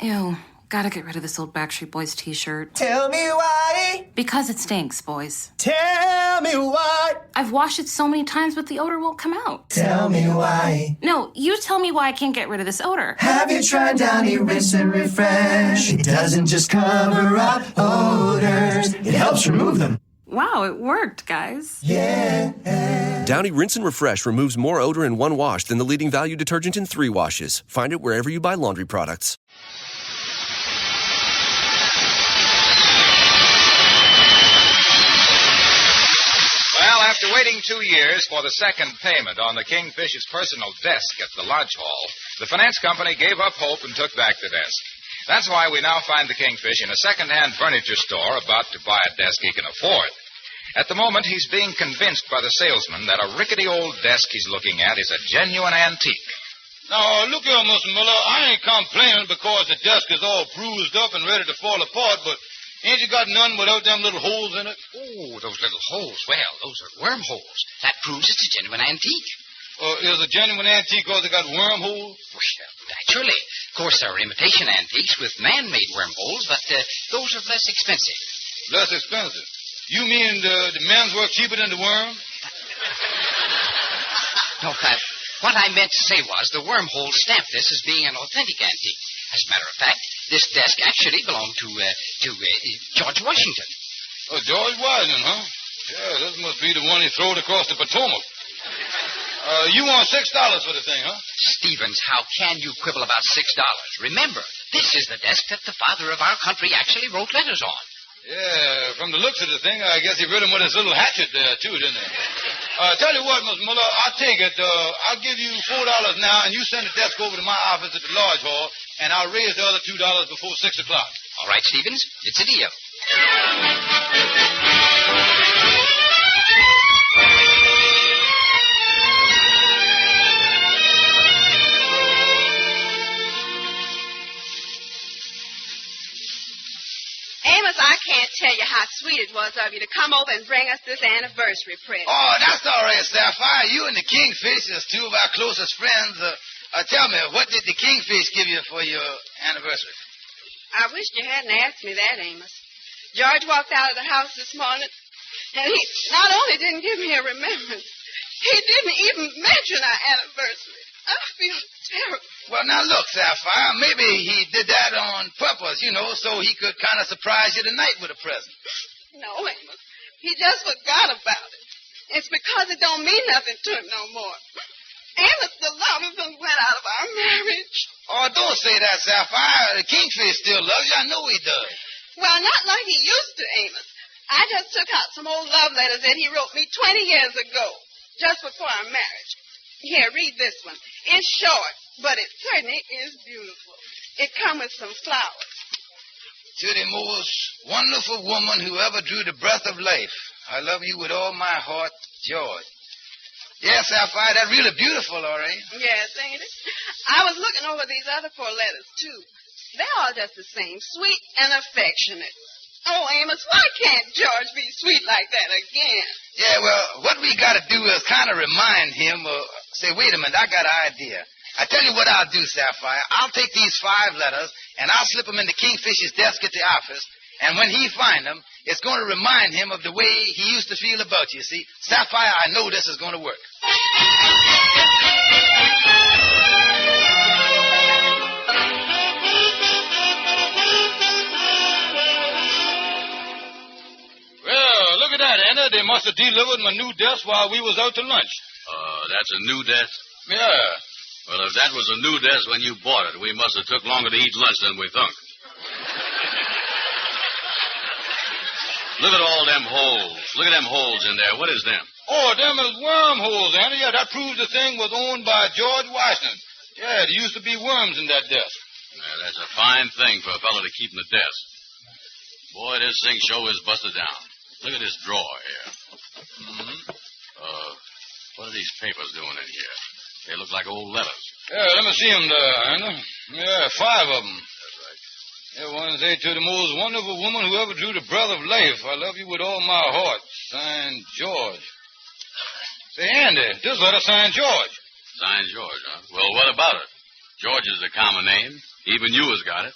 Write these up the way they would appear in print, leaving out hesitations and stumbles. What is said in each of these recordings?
Ew, gotta get rid of this old Backstreet Boys t-shirt. Tell me why. Because it stinks, boys. Tell me why. I've washed it so many times, but the odor won't come out. Tell me why. No, you tell me why I can't get rid of this odor. Have you tried Downy Rinse and Refresh? It doesn't just cover up odors, it helps remove them. Wow, it worked, guys. Yeah. Downy Rinse and Refresh removes more odor in one wash than the leading value detergent in 3 washes. Find it wherever you buy laundry products. Well, after waiting 2 years for the second payment on the Kingfish's personal desk at the Lodge Hall, the finance company gave up hope and took back the desk. That's why we now find the Kingfish in a second-hand furniture store about to buy a desk he can afford. At the moment, he's being convinced by the salesman that a rickety old desk he's looking at is a genuine antique. Now, look here, Mr. Miller. I ain't complaining because the desk is all bruised up and ready to fall apart, but ain't you got none without them little holes in it? Oh, those little holes. Well, those are wormholes. That proves it's a genuine antique. Is a genuine antique because it got wormholes? Well, naturally. Of course, there are imitation antiques with man-made wormholes, but those are less expensive. Less expensive? You mean the men's work cheaper than the worm? No, what I meant to say was the wormhole stamped this as being an authentic antique. As a matter of fact, this desk actually belonged to George Washington. Oh, George Washington, huh? Yeah, this must be the one he throwed across the Potomac. You want $6 for the thing, huh? Stevens, how can you quibble about $6? Remember, this is the desk that the father of our country actually wrote letters on. Yeah, from the looks of the thing, I guess he wrote him with his little hatchet there, too, didn't he? Tell you what, Mr. Muller, I'll take it. I'll give you $4 now, and you send the desk over to my office at the Lodge Hall, and I'll raise the other $2 before 6 o'clock. All right, Stevens, it's a deal. Amos, I can't tell you how sweet it was of you to come over and bring us this anniversary present. Oh, that's all right, Sapphire. You and the Kingfish is 2 of our closest friends. Tell me, what did the Kingfish give you for your anniversary? I wish you hadn't asked me that, Amos. George walked out of the house this morning, and he not only didn't give me a remembrance, he didn't even mention our anniversary. I feel terrible. Well, now, look, Sapphire, maybe he did that on purpose, so he could kind of surprise you tonight with a present. No, Amos. He just forgot about it. It's because it don't mean nothing to him no more. Amos, the love of him went out of our marriage. Oh, don't say that, Sapphire. The Kingfish still loves you. I know he does. Well, not like he used to, Amos. I just took out some old love letters that he wrote me 20 years ago, just before our marriage. Here, read this one. It's short, but it certainly is beautiful. It comes with some flowers. To the most wonderful woman who ever drew the breath of life, I love you with all my heart, George. Yes, Sapphire, that's really beautiful, all right. Yes, ain't it? I was looking over these other 4 letters, too. They're all just the same, sweet and affectionate. Oh, Amos, why can't George be sweet like that again? Yeah, well, what we got to do is kind of remind him, say, wait a minute, I got an idea. I tell you what I'll do, Sapphire. I'll take these 5 letters, and I'll slip them into Kingfish's desk at the office, and when he finds them, it's going to remind him of the way he used to feel about you, see? Sapphire, I know this is going to work. Well, look at that, Anna. They must have delivered my new desk while we was out to lunch. That's a new desk? Yeah. Well, if that was a new desk when you bought it, we must have took longer to eat lunch than we thought. Look at all them holes. Look at them holes in there. What is them? Oh, them is wormholes, Anna. Yeah, that proves the thing was owned by George Washington. Yeah, there used to be worms in that desk. Yeah, that's a fine thing for a fellow to keep in the desk. Boy, this thing sure is busted down. Look at this drawer here. Mm-hmm. What are these papers doing in here? They look like old letters. Yeah, let me see them there, Anna. Yeah, 5 of them. That's right. Yeah, one say, to the most wonderful woman who ever drew the breath of life, I love you with all my heart. Signed, George. Say, Andy, this letter signed George. Signed George, huh? Well, what about it? George is a common name. Even you has got it.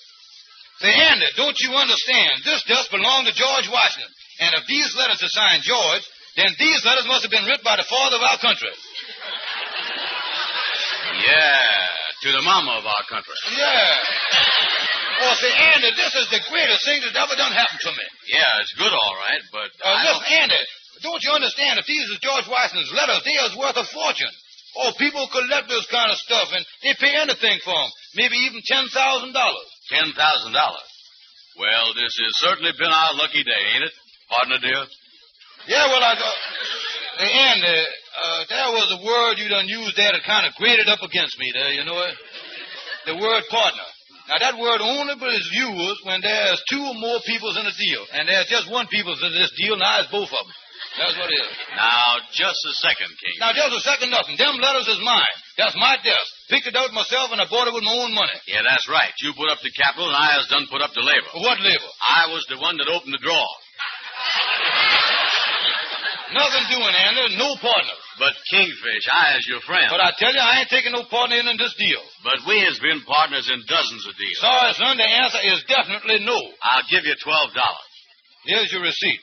Say, Andy, don't you understand? This desk belonged to George Washington. And if these letters are signed George, then these letters must have been written by the father of our country. Yeah, to the mama of our country. Yeah. Oh, say, Andy, this is the greatest thing that's ever done happened to me. Yeah, it's good, all right, but... Listen, Andy, don't you understand? If these are George Washington's letters, they are worth a fortune. Oh, people collect this kind of stuff, and they pay anything for them. Maybe even $10,000. $10,000. Well, this has certainly been our lucky day, ain't it, partner dear? Yeah, well, Hey, Andy, there was a word you done used there that kind of grated up against me there, you know it? The word partner. Now, that word only is used when there's two or more peoples in a deal. And there's just one peoples in this deal, now it's both of them. That's what it is. Now, just a second, King. Now, just a second, nothing. Them letters is mine. That's my desk. Picked it out myself, and I bought it with my own money. Yeah, that's right. You put up the capital, and I has done put up the labor. What labor? I was the one that opened the drawer. Nothing doing, Andy. No partner. But, Kingfish, I as your friend. But I tell you, I ain't taking no partner in this deal. But we has been partners in dozens of deals. Sorry, son, the answer is definitely no. I'll give you $12. Here's your receipt.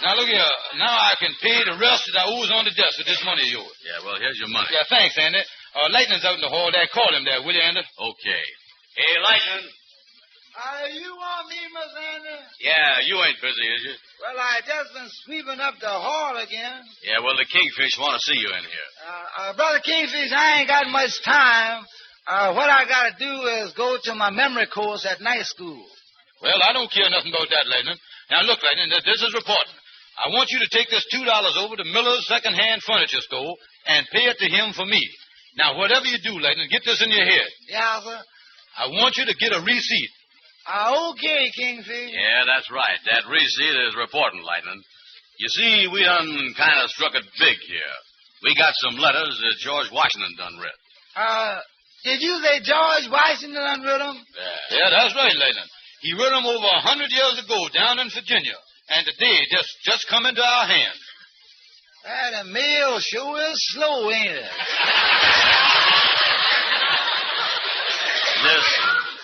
Now, look here. Now I can pay the rest that I owes on the desk with this money of yours. Yeah, well, here's your money. Yeah, thanks, Andy. Lightning's out in the hall there. Call him there, will you, Andy? Okay. Hey, Lightning. You want me, Miss Andy? Yeah, you ain't busy, is you? Well, I just been sweeping up the hall again. Yeah, well, the Kingfish want to see you in here. Brother Kingfish, I ain't got much time. What I got to do is go to my memory course at night school. Well, I don't care nothing about that, Lightning. Now, look, Lightning, this is reporting. I want you to take this $2 over to Miller's second-hand furniture store and pay it to him for me. Now, whatever you do, Lightning, get this in your head. Yeah, sir. I want you to get a receipt. Okay, Kingfish. Yeah, that's right. That receipt is reporting, Lightning. You see, we done kind of struck it big here. We got some letters that George Washington done writ. Did you say George Washington done writ them? Yeah, that's right, Lightning. He writ them over 100 years ago down in Virginia. And today, just come into our hands. That mail sure is slow, ain't it?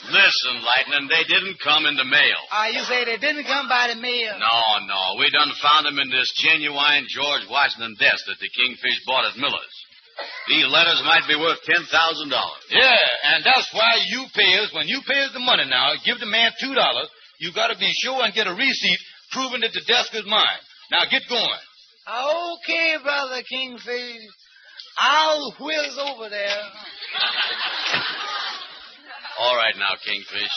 Listen, Lightning, they didn't come in the mail. You say they didn't come by the mail? No. We done found them in this genuine George Washington desk that the Kingfish bought at Miller's. These letters might be worth $10,000. Yeah, and that's why you pay us. When you pay us the money now, give the man $2. You got to be sure and get a receipt proving that the desk is mine. Now, get going. Okay, Brother Kingfish. I'll whiz over there. All right now, Kingfish.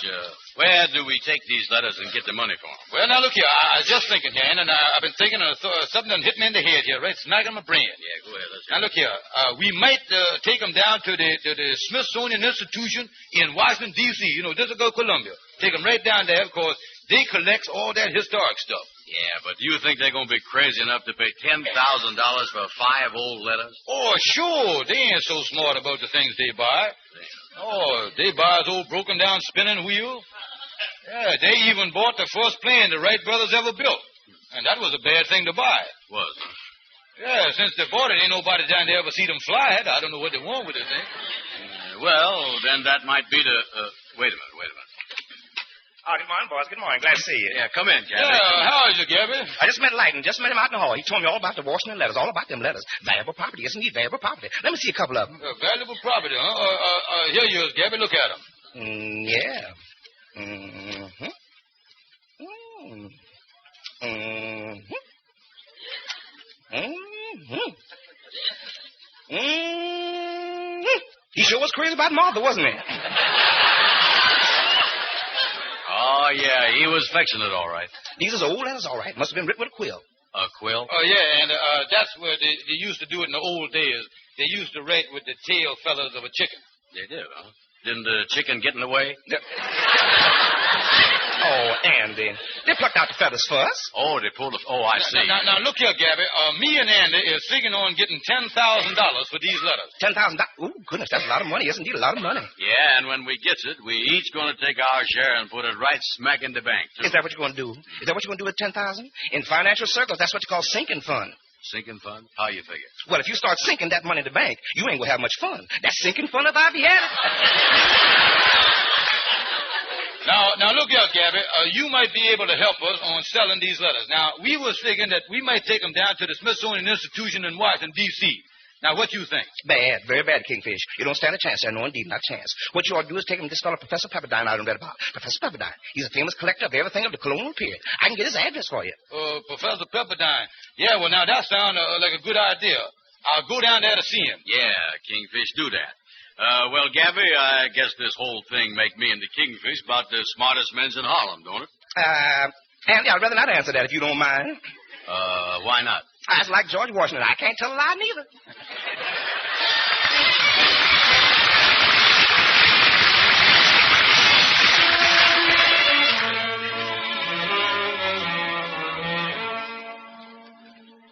Where do we take these letters and get the money for them? Well, now, look here. I was just thinking here, and I've been thinking of something that hit me in the head here, right smack in my brain. Yeah, go ahead. Now, look here. We might take them down to the Smithsonian Institution in Washington, D.C., District of Columbia. Take them right down there because they collect all that historic stuff. Yeah, but do you think they're going to be crazy enough to pay $10,000 for 5 old letters? Oh, sure. They ain't so smart about the things they buy. Oh, they buy those old broken-down spinning wheel. Yeah, they even bought the first plane the Wright brothers ever built. And that was a bad thing to buy. Was, huh? Yeah, since they bought it, ain't nobody down there ever see them fly it. I don't know what they want with the thing. Well, then that might be the... Wait a minute. Oh, good morning, boys. Good morning. Glad to see you. Yeah, come in, Gabby. Yeah, how is you, Gabby? I just met Lightning. Just met him out in the hall. He told me all about the Washington letters, all about them letters. Valuable property. Yes, indeed, valuable property. Let me see a couple of them. Valuable property, huh? Here you is, Gabby. Look at them. Yeah. Mm-hmm. Mm-hmm. Mm-hmm. Mm-hmm. He sure was crazy about Martha, wasn't he? Oh, yeah, he was fixing it all right. These is old letters, all right. Must have been written with a quill. A quill? Oh, yeah, and that's where they used to do it in the old days. They used to write with the tail feathers of a chicken. They did, huh? Didn't the chicken get in the way? Oh, Andy. They plucked out the feathers first. Oh, they pulled the... Oh, I see. Now, look here, Gabby. Me and Andy is figuring on getting $10,000 for these letters. $10,000? Oh, goodness, that's a lot of money. Yes, indeed, a lot of money. Yeah, and when we gets it, we each going to take our share and put it right smack in the bank, too. Is that what you're going to do? Is that what you're going to do with $10,000? In financial circles, that's what you call sinking fund. Sinking fund? How you figure? Well, if you start sinking that money in the bank, you ain't going to have much fun. That sinking fund if I ever had it. Now, look here, Gabby. You might be able to help us on selling these letters. Now, we was thinking that we might take them down to the Smithsonian Institution in Washington, D.C. Now, what you think? Bad, very bad, Kingfish. You don't stand a chance there. No, indeed, not a chance. What you ought to do is take him to this fellow, Professor Pepperdine, I read about. Professor Pepperdine. He's a famous collector of everything of the colonial period. I can get his address for you. Professor Pepperdine. Yeah, well, now, that sounds like a good idea. I'll go down there to see him. Yeah, Kingfish, do that. Well, Gabby, I guess this whole thing make me and the Kingfish about the smartest men in Harlem, don't it? Andy, I'd rather not answer that if you don't mind. Why not? It's like George Washington. I can't tell a lie neither.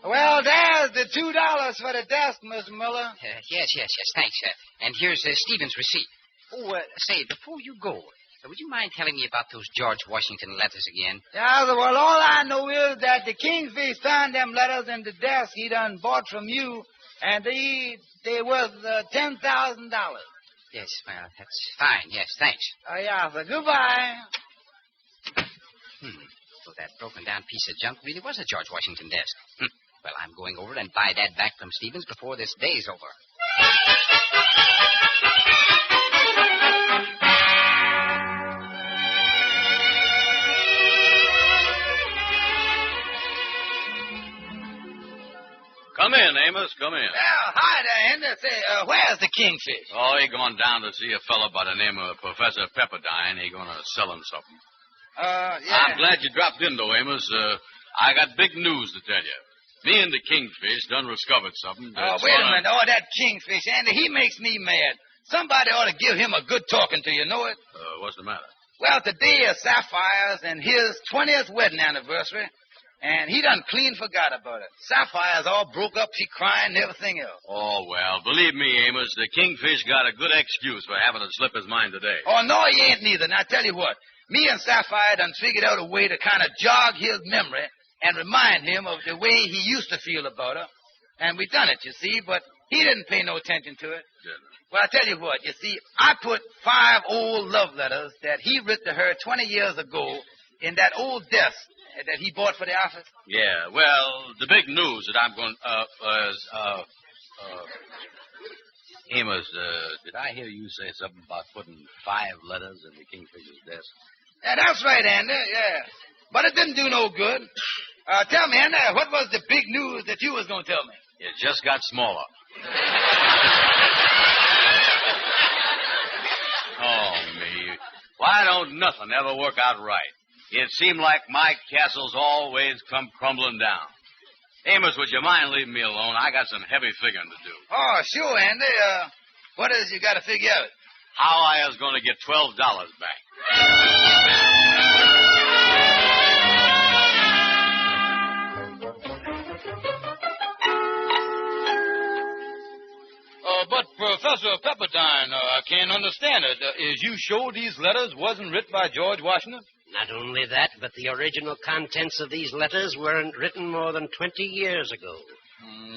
Well, there's the $2 for the desk, Miss Miller. Yes, thanks. And here's Stephen's receipt. Oh, say, before you go, would you mind telling me about those George Washington letters again? Yeah, well, all I know is that the Kingfish found them letters in the desk he done bought from you, and they worth $10,000. Yes, well, that's fine. Yes, thanks. Yeah, so goodbye. So that broken-down piece of junk really was a George Washington desk. Well, I'm going over and buy that back from Stevens before this day's over. Come in, Amos, come in. Well, hi there, Andy. Say, where's the Kingfish? Oh, he gone down to see a fellow by the name of Professor Pepperdine. He gonna sell him something. Yeah. I'm glad you dropped in, though, Amos. I got big news to tell you. Me and the Kingfish done discovered something. Wait a minute. Oh, that Kingfish, Andy, he makes me mad. Somebody ought to give him a good talking to, you know it? What's the matter? Well, today is Sapphire's and his 20th wedding anniversary, and he done clean forgot about it. Sapphire's all broke up, she crying and everything else. Oh, well, believe me, Amos, the Kingfish got a good excuse for having to slip his mind today. Oh, no, he ain't neither. Now, I tell you what. Me and Sapphire done figured out a way to kind of jog his memory and remind him of the way he used to feel about her. And we done it, you see, but he didn't pay no attention to it. Well, I tell you what, you see, I put 5 old love letters that he wrote to her 20 years ago in that old desk that he bought for the office. Yeah, well, the big news that I'm going Amos, did I hear you say something about putting 5 letters in the Kingfisher's desk? Yeah, that's right, Andy, yeah. But it didn't do no good. Tell me, Andy, what was the big news that you was going to tell me? It just got smaller. Oh, me. Why don't nothing ever work out right? It seemed like my castles always come crumbling down. Amos, would you mind leaving me alone? I got some heavy figuring to do. Oh, sure, Andy. What is you got to figure out? How I was going to get $12 back. But Professor Pepperdine, I can't understand it. Is you sure these letters wasn't written by George Washington? Not only that, but the original contents of these letters weren't written more than 20 years ago.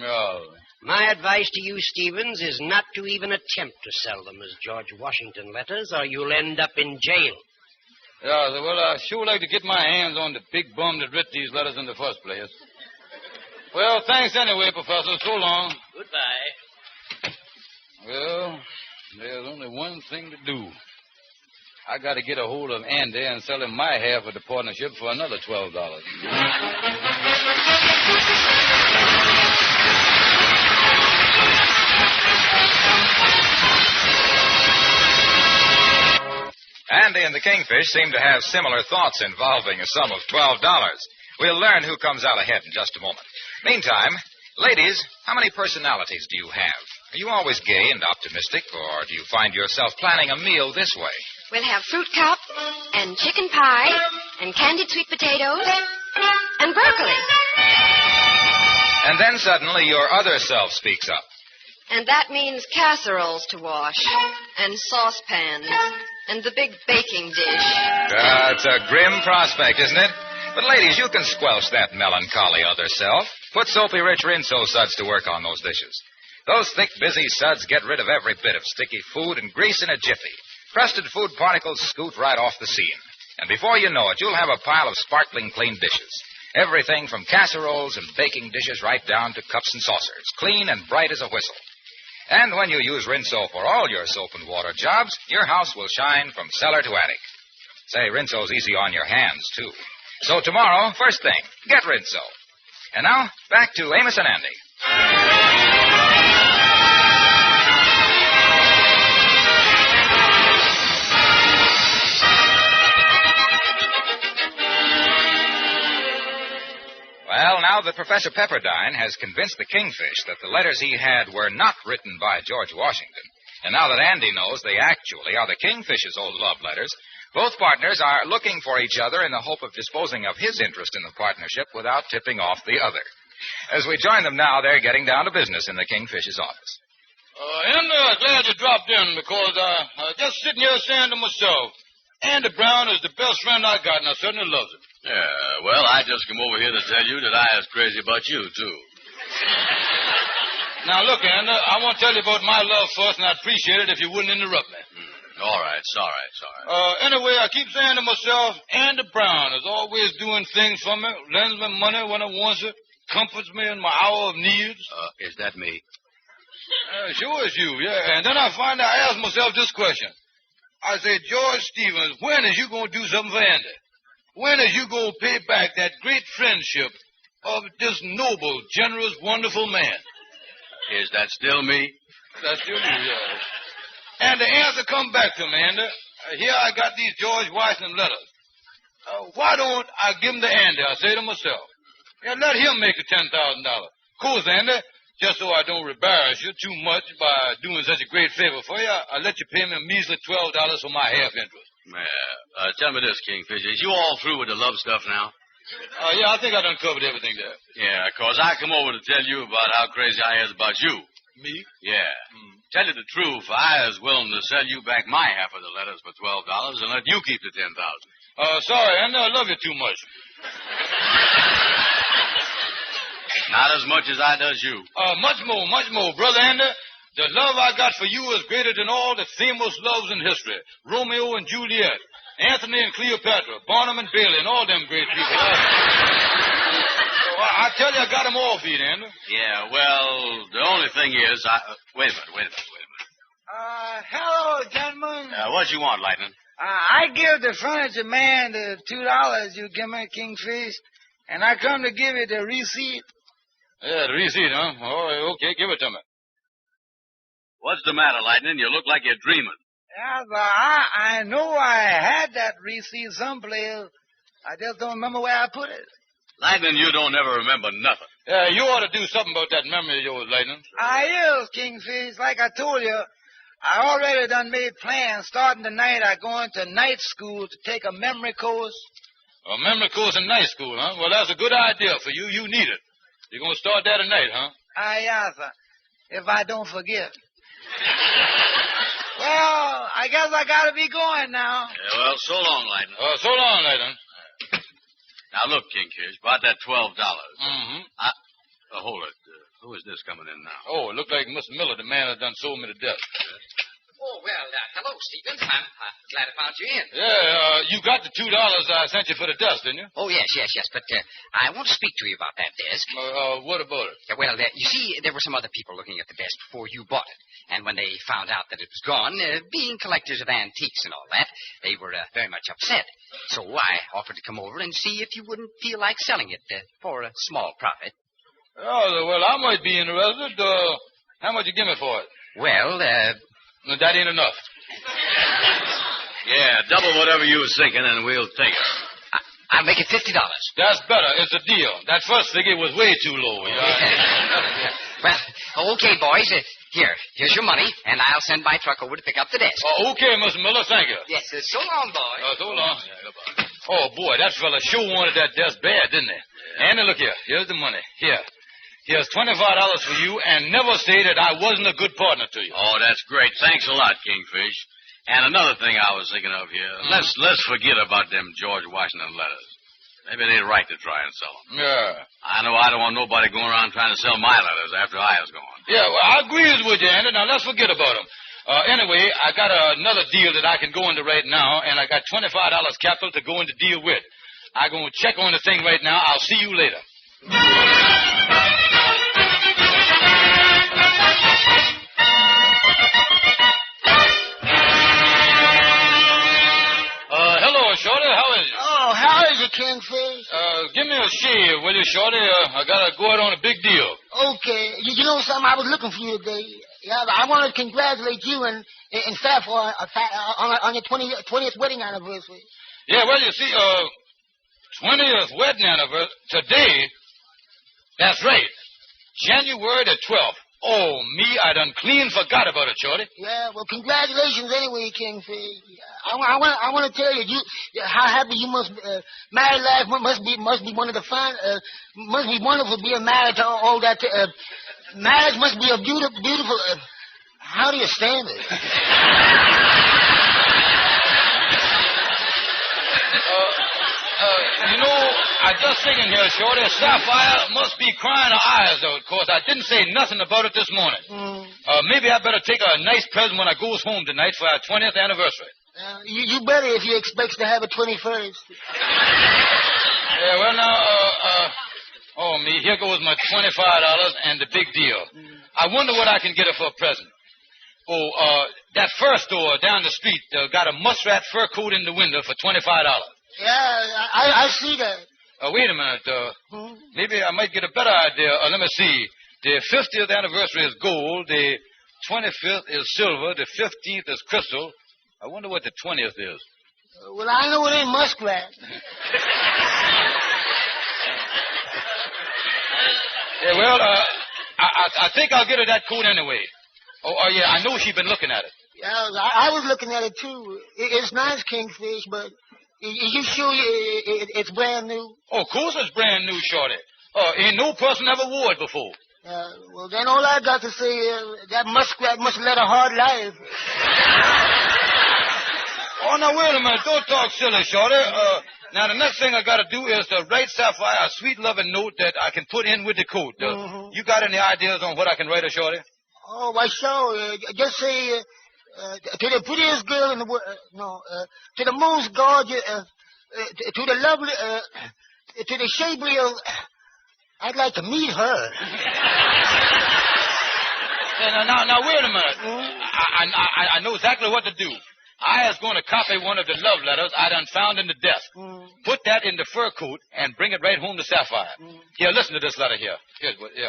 No. My advice to you, Stevens, is not to even attempt to sell them as George Washington letters, or you'll end up in jail. Yeah, well, I sure like to get my hands on the big bum that wrote these letters in the first place. Well, thanks anyway, Professor. So long. Goodbye. Well, there's only one thing to do. I got to get a hold of Andy and sell him my half of the partnership for another $12. Andy and the Kingfish seem to have similar thoughts involving a sum of $12. We'll learn who comes out ahead in just a moment. Meantime, ladies, how many personalities do you have? Are you always gay and optimistic, or do you find yourself planning a meal this way? We'll have fruit cup and chicken pie and candied sweet potatoes and broccoli. And then suddenly your other self speaks up. And that means casseroles to wash and saucepans and the big baking dish. It's a grim prospect, isn't it? But ladies, you can squelch that melancholy other self. Put Soapy Rich Rinso suds to work on those dishes. Those thick, busy suds get rid of every bit of sticky food and grease in a jiffy. Crusted food particles scoot right off the scene. And before you know it, you'll have a pile of sparkling clean dishes. Everything from casseroles and baking dishes right down to cups and saucers, clean and bright as a whistle. And when you use Rinso for all your soap and water jobs, your house will shine from cellar to attic. Say, Rinso's easy on your hands, too. So tomorrow, first thing, get Rinso. And now, back to Amos and Andy. Well, now that Professor Pepperdine has convinced the Kingfish that the letters he had were not written by George Washington, and now that Andy knows they actually are the Kingfish's old love letters, both partners are looking for each other in the hope of disposing of his interest in the partnership without tipping off the other. As we join them now, they're getting down to business in the Kingfish's office. Andy, glad you dropped in because I just sitting here saying to myself, Andy Brown is the best friend I got, and I certainly loves him. Yeah, well, I just come over here to tell you that I was crazy about you, too. Now, look, Andy, I want to tell you about my love first, and I'd appreciate it if you wouldn't interrupt me. All right, sorry. Anyway, I keep saying to myself, Andy Brown is always doing things for me, lends me money when I want it, comforts me in my hour of needs. Is that me? Sure it's you, yeah. And then I ask myself this question. I say, George Stevens, when is you going to do something for Andy? When is you going to pay back that great friendship of this noble, generous, wonderful man? Is that still me? That's still you, yeah. And the answer come back to me, Andy. Here I got these George Washington letters. Why don't I give them to Andy? I say to myself. Yeah, let him make the $10,000. Of course, Andy, just so I don't embarrass you too much by doing such a great favor for you, I'll let you pay me a measly $12 for my half interest. Yeah. Tell me this, Kingfish. Is you all through with the love stuff now? Yeah, I think I done covered everything there. Yeah, 'cause I come over to tell you about how crazy I is about you. Me? Yeah. Tell you the truth, I is willing to sell you back my half of the letters for $12 and let you keep the $10,000. Sorry, Andy, I love you too much. Not as much as I does you. Much more, Brother Andy. The love I got for you is greater than all the famous loves in history. Romeo and Juliet, Anthony and Cleopatra, Barnum and Bailey, and all them great people. I tell you, I got them all beat, Andy. Yeah, well, the only thing is, Wait a minute. Hello, gentlemen. What you want, Lightning? I give the furniture man the $2 you give me, Kingfish, and I come to give you the receipt. Yeah, the receipt, huh? Oh, okay, give it to me. What's the matter, Lightning? You look like you're dreaming. Yeah, but I know I had that receipt someplace. I just don't remember where I put it. Lightning, you don't ever remember nothing. Yeah, you ought to do something about that memory of yours, Lightning. I is, Kingfish. Like I told you, I already done made plans. Starting tonight, I go into night school to take a memory course. A memory course in night school, huh? Well, that's a good idea for you. You need it. You're going to start that tonight, huh? Yeah, sir. If I don't forget. Well, I guess I got to be going now. Yeah, well, so long, Lightning. So long, Lightning. Now, look, Kingfish, about that $12. Mm-hmm. Hold it. Who is this coming in now? Oh, it looked like Mr. Miller, the man that done sold me to death. Oh, well, hello, Stevens. I'm glad I found you in. Yeah, you got the $2 I sent you for the dust, didn't you? Oh, yes. But I want to speak to you about that desk. What about it? Well, you see, there were some other people looking at the desk before you bought it. And when they found out that it was gone, being collectors of antiques and all that, they were very much upset. So I offered to come over and see if you wouldn't feel like selling it for a small profit. Oh, well, I might be interested. How much you give me for it? Well, that ain't enough. Yeah, double whatever you was thinking, and we'll take it. I'll make it $50. That's better. It's a deal. That first figure was way too low. Well, okay, boys. Here's your money, and I'll send my truck over to pick up the desk. Okay, Mr. Miller. Thank you. Yes, so long, boys. So long. Oh, boy, that fella sure wanted that desk bad, didn't he? Yeah. Andy, look here. Here's the money. Here's $25 for you, and never say that I wasn't a good partner to you. Oh, that's great. Thanks a lot, Kingfish. And another thing I was thinking of here. Mm-hmm. Let's forget about them George Washington letters. Maybe it ain't right to try and sell them. Yeah. I know I don't want nobody going around trying to sell my letters after I was gone. Yeah, well, I agree with you, Andy. Now, let's forget about them. Anyway, I got another deal that I can go into right now, and I got $25 capital to go into deal with. I'm going to check on the thing right now. I'll see you later. Hello, Shorty. How is it? Oh, how is it, Kingfish? Give me a shave, will you, Shorty? I got to go out on a big deal. Okay. You know something? I was looking for you today. Yeah, I want to congratulate you and Steph on your 20th wedding anniversary. Yeah, well, you see, 20th wedding anniversary today. That's right. January the 12th. Oh, me, I done clean forgot about it, Shorty. Yeah, well, congratulations anyway, Kingfish. I want to tell you, how happy you must. Married life must be one of the must be wonderful being married to all that. Marriage must be a beautiful. How do you stand it? You know, I just thinking here, Shorty, Sapphire must be crying her eyes out, of course. I didn't say nothing about it this morning. Maybe I better take a nice present when I goes home tonight for our 20th anniversary. You better if you expects to have a 21st. Yeah, well, now, oh, me, here goes my $25 and the big deal. I wonder what I can get her for a present. Oh, that fur store down the street got a muskrat fur coat in the window for $25. Yeah, I see that. Wait a minute. Maybe I might get a better idea. Let me see. The 50th anniversary is gold. The 25th is silver. The 15th is crystal. I wonder what the 20th is. Well, I know it ain't muskrat. Yeah, well, I think I'll get her that coat anyway. Oh, yeah, I know she's been looking at it. Yeah, I was looking at it, too. It's nice, Kingfish, but... You sure it's brand new? Oh, of course it's brand new, Shorty. Ain't no person ever wore it before. Well, then all I got to say is that muskrat must have led a hard life. Oh, now, wait a minute. Don't talk silly, Shorty. Now, the next thing I got to do is to write Sapphire a sweet loving note that I can put in with the coat. You got any ideas on what I can write her, Shorty? Oh, why, sure. Just say... to the prettiest girl in the world, to the most gorgeous, to the lovely, to the shapely, I'd like to meet her. Now, wait a minute. I know exactly what to do. I was going to copy one of the love letters I done found in the desk. Put that in the fur coat and bring it right home to Sapphire. Here, listen to this letter here.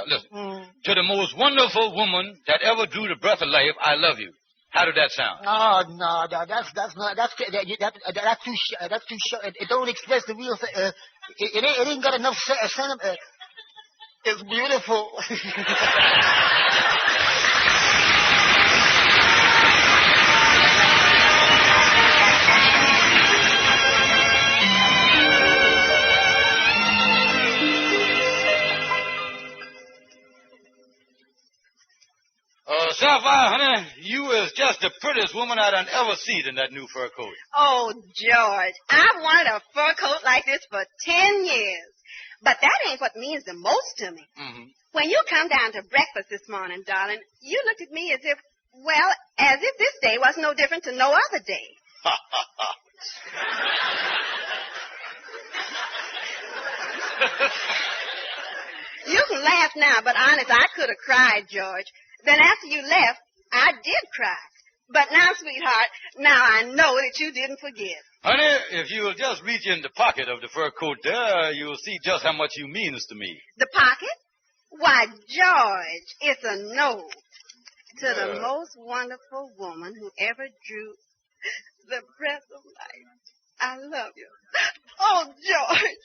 Listen. To the most wonderful woman that ever drew the breath of life, I love you. How did that sound? Oh, no, that's too short. It don't express the real thing. It ain't got enough sentiment. It's beautiful. Sapphire, honey, you is just the prettiest woman I done ever seen in that new fur coat. Oh, George, I've wanted a fur coat like this for 10 years. But that ain't what means the most to me. When you come down to breakfast this morning, darling, you looked at me as if this day was no different to no other day. You can laugh now, but honest, I could have cried, George. Then after you left, I did cry. But now, sweetheart, now I know that you didn't forget. Honey, if you'll just reach in the pocket of the fur coat there, you'll see just how much you means to me. The pocket? Why, George, it's a note to the most wonderful woman who ever drew the breath of life. I love you. Oh, George,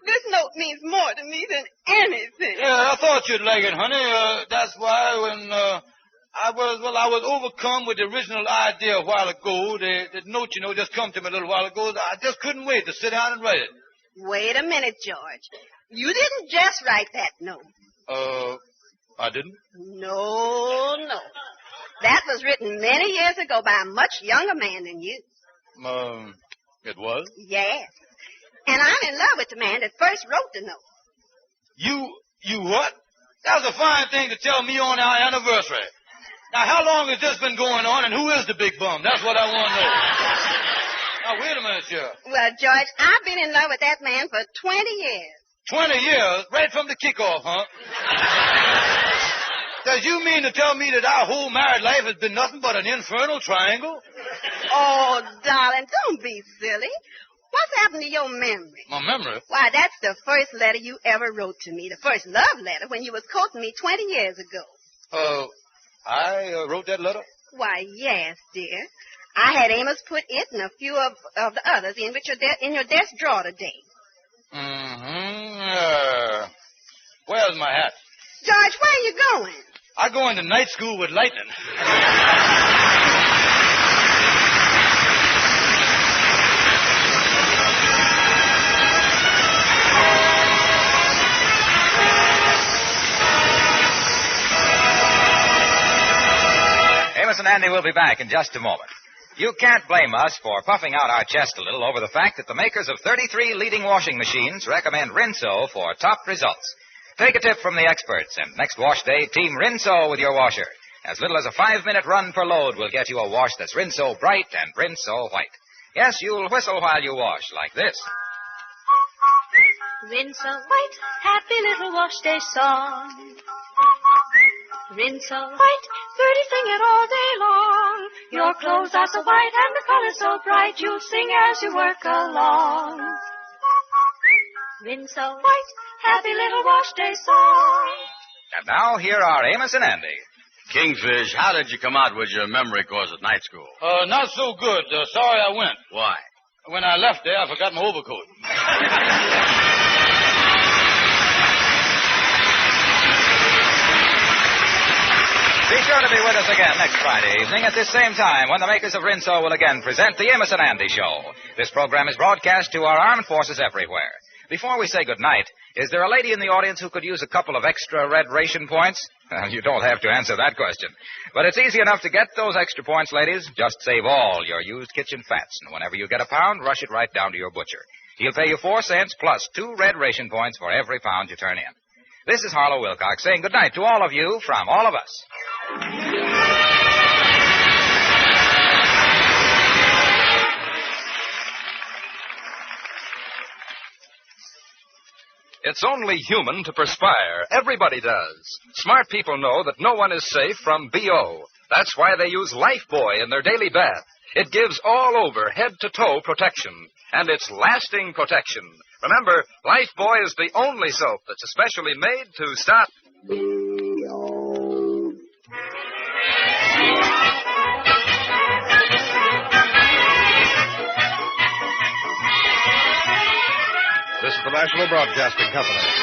this note means more to me than anything. Yeah, I thought you'd like it, honey. That's why when I was overcome with the original idea a while ago. The note, just come to me a little while ago. I just couldn't wait to sit down and write it. Wait a minute, George. You didn't just write that note. I didn't? No. That was written many years ago by a much younger man than you. It was? Yes. And I'm in love with the man that first wrote the note. You what? That was a fine thing to tell me on our anniversary. Now, how long has this been going on, and who is the big bum? That's what I want to know. Now, wait a minute, Sheriff. Well, George, I've been in love with that man for 20 years. 20 years? Right from the kickoff, huh? Does you mean to tell me that our whole married life has been nothing but an infernal triangle? Oh, darling, don't be silly. What's happened to your memory? My memory? Why, that's the first letter you ever wrote to me, the first love letter when you was courting me 20 years ago. I wrote that letter? Why, yes, dear. I had Amos put it and a few of the others in your desk drawer today. Mm-hmm. Where's my hat? George, where are you going? I go into night school with lightning. Amos and Andy will be back in just a moment. You can't blame us for puffing out our chest a little over the fact that the makers of 33 leading washing machines recommend Rinso for top results. Take a tip from the experts, and next wash day, team Rinso with your washer. As little as a 5-minute run per load will get you a wash that's Rinso bright and Rinso white. Yes, you'll whistle while you wash, like this. Rinso white, happy little wash day song. Rinso white, dirty sing it all day long. Your clothes are so white and the color so bright, you'll sing as you work along. Rinso white, happy little wash day song. And now, here are Amos and Andy. Kingfish, how did you come out with your memory course at night school? Not so good. Sorry I went. Why? When I left there, I forgot my overcoat. Be sure to be with us again next Friday evening at this same time when the makers of Rinso will again present the Amos and Andy Show. This program is broadcast to our armed forces everywhere. Before we say goodnight, is there a lady in the audience who could use a couple of extra red ration points? Well, you don't have to answer that question. But it's easy enough to get those extra points, ladies. Just save all your used kitchen fats, and whenever you get a pound, rush it right down to your butcher. He'll pay you 4 cents plus 2 red ration points for every pound you turn in. This is Harlow Wilcox saying goodnight to all of you from all of us. It's only human to perspire. Everybody does. Smart people know that no one is safe from BO. That's why they use Lifebuoy in their daily bath. It gives all-over, head-to-toe protection. And it's lasting protection. Remember, Lifebuoy is the only soap that's especially made to stop BO. This is the National Broadcasting Company.